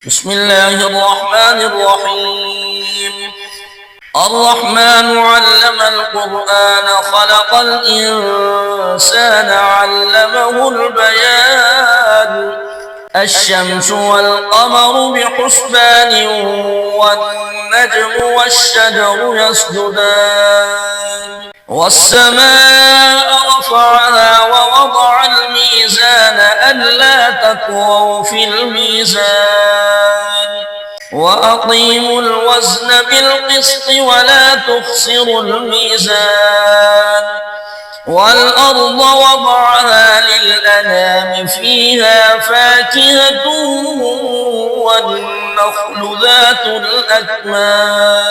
بسم الله الرحمن الرحيم. الرحمن علم القرآن خلق الإنسان علمه البيان. الشمس والقمر بحسبان والنجم والشجر يسجدان والسماء رفعها ووضع الميزان ألا تطغوا في الميزان وأقيموا الوزن بالقسط ولا تخسروا الميزان والأرض وضعها للأنام فيها فاكهة والنخل ذات الأكمام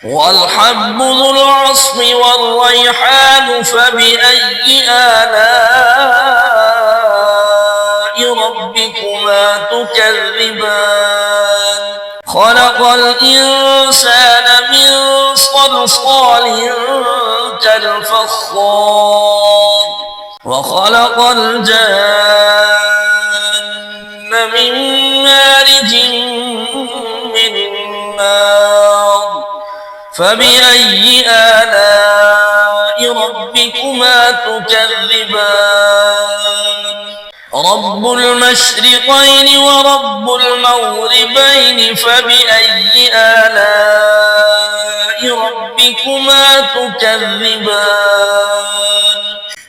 والحب ذو العصف والريحان فبأي آلاء ربكما تكذبان خلق الإنسان من صلصال كالفخار وخلق الجن من مارج من نار فبأي آلاء ربكما تكذبان رب المشرقين ورب المغربين فبأي آلاء ربكما تكذبان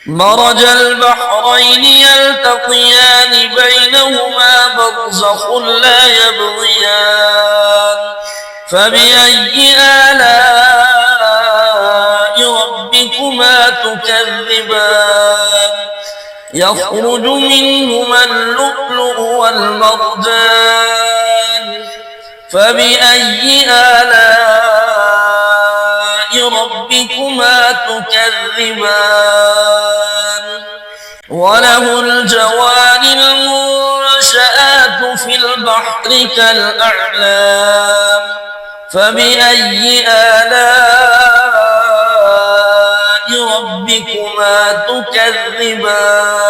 مرج البحرين يلتقيان بينهما برزخ لا يبغيان فبأي آلاء ربكما تكذبان يخرج منهما اللؤلؤ والمرجان فبأي آلاء ربكما تكذبان وله الجوار المنشآت في البحر كالأعلام فبأي آلاء ربكما تكذبان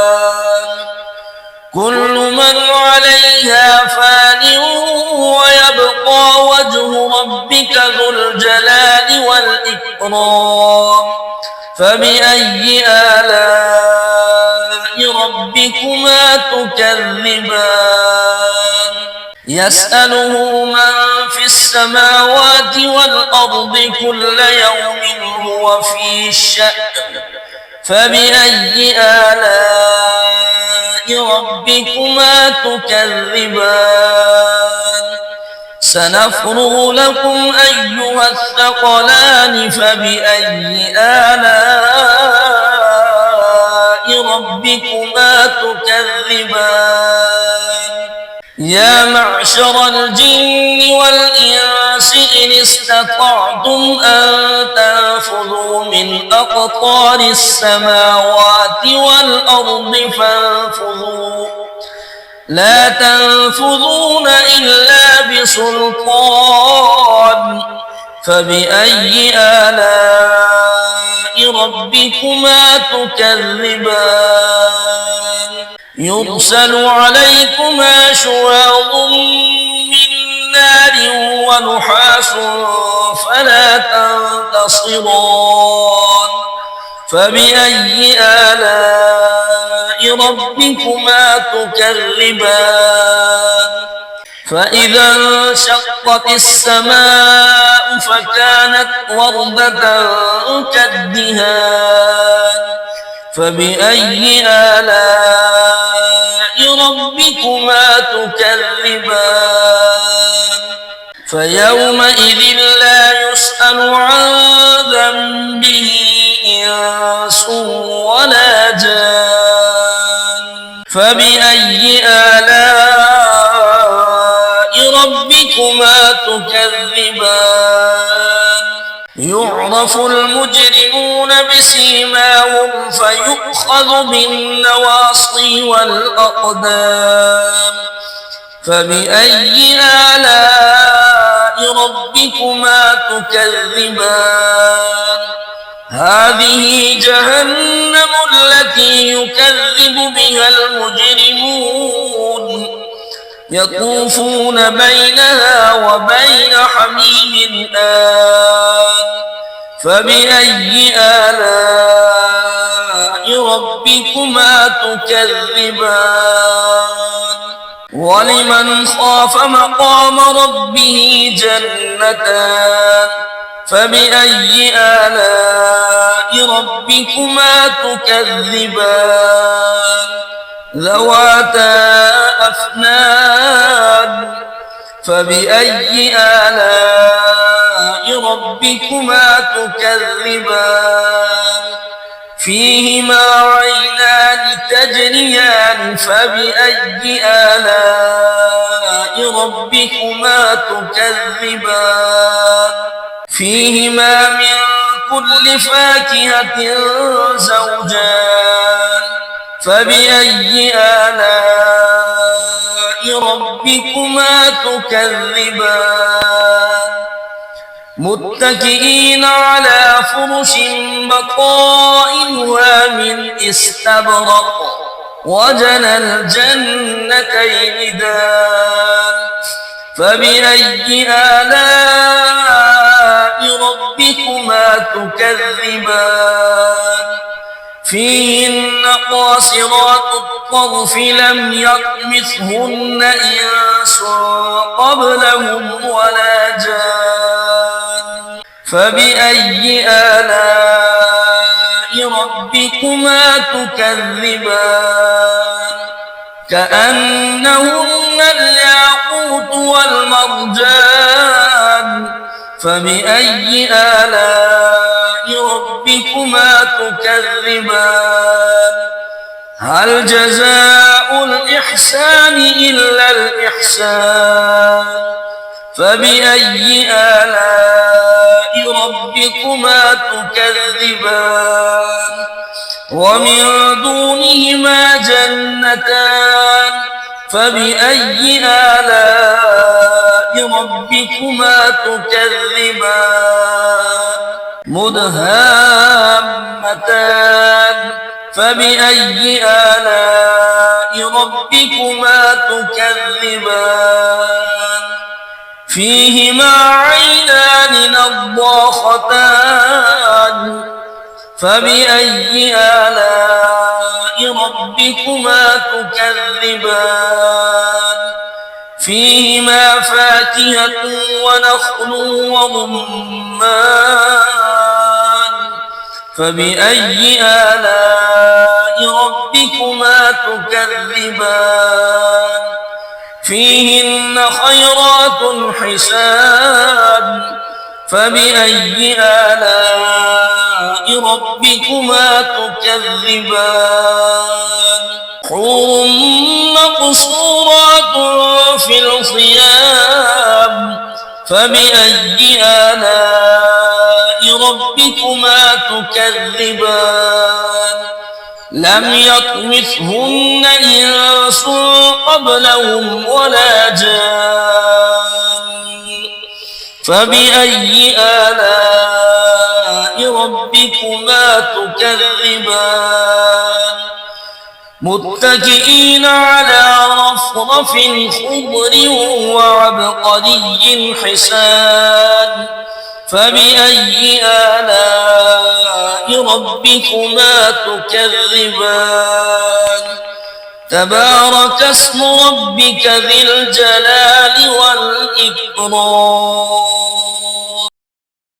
كل من عليها فان ويبقى وجه ربك ذو الجلال والإكرام فبأي آلاء ربكما تكذبان يسأله من في السماوات والأرض كل يوم هو في شأن فبأي آلاء ربكما تكذبان سنفرغ لكم أيها الثقلان فبأي آلاء ربكما تكذبان يا معشر الجن والإنس إن استطعتم أن تنفذوا من أقطار السماوات والأرض فانفذوا لا تنفذون إلا بسلطان فبأي آلاء ربكما تكذبان يرسل عليكما شواظ من نار ونحاس فلا تنتصران فبأي آلاء ربكما تكذبان فإذا انشقت السماء فكانت وردة كالدهان فبأي آلاء ربكما تكذبان فيومئذ لا يسأل عن ذنبه إنس ولا جان فبأي آلاء ربكما تكذبان يعرف المجرمون بسيماهم فيؤخذ بالنواصي والأقدام فبأي آلاء ربكما تكذبان هذه جهنم التي يكذب بها المجرمون يطوفون بينها وبين حميم آن فبأي آلاء ربكما تكذبان ولمن خاف مقام ربه جنتان فبأي آلاء ربكما تكذبان ذواتا أفنان فبأي آلاء ربكما تكذبان فيهما عينان تجريان فبأي آلاء ربكما تكذبان فيهما من كل فاكهة زوجان فبأي آلاء ربكما تكذبان متكئين على فرش بطائنها من استبرق وجنى الجنتين دان فبأي آلاء ربكما تكذبان فيهن قاصرات الطرف لم يطمثهن إنس قبلهم ولا جان فبأي آلاء ربكما تكذبان كأنهن الياقوت والمرجان فبأي آلاء ربكما تكذبان هل جزاء الإحسان إلا الإحسان فبأي آلاء ربكما تكذبان ومن دونهما جنتان فبأي آلاء ربكما تكذبان مدهامتان فبأي آلاء ربكما تكذبان فيهما عينان نضاختان فبأي آلاء ربكما تكذبان فيهما فاكهة ونخل ورمان فبأي آلاء ربكما تكذبان فيهن خيرات حسان فبأي آلاء ربكما تكذبان حور مقصورات في الخيام فبأي آلاء ربكما تكذبان لم يطمثهن إنس قبلهم ولا جان فبأي آلاء ربكما تكذبان متكئين على رفرف خضر وعبقري حسان فبأي آلاء ربكما تكذبان تبارك اسم ربك ذي الجلال والإكرام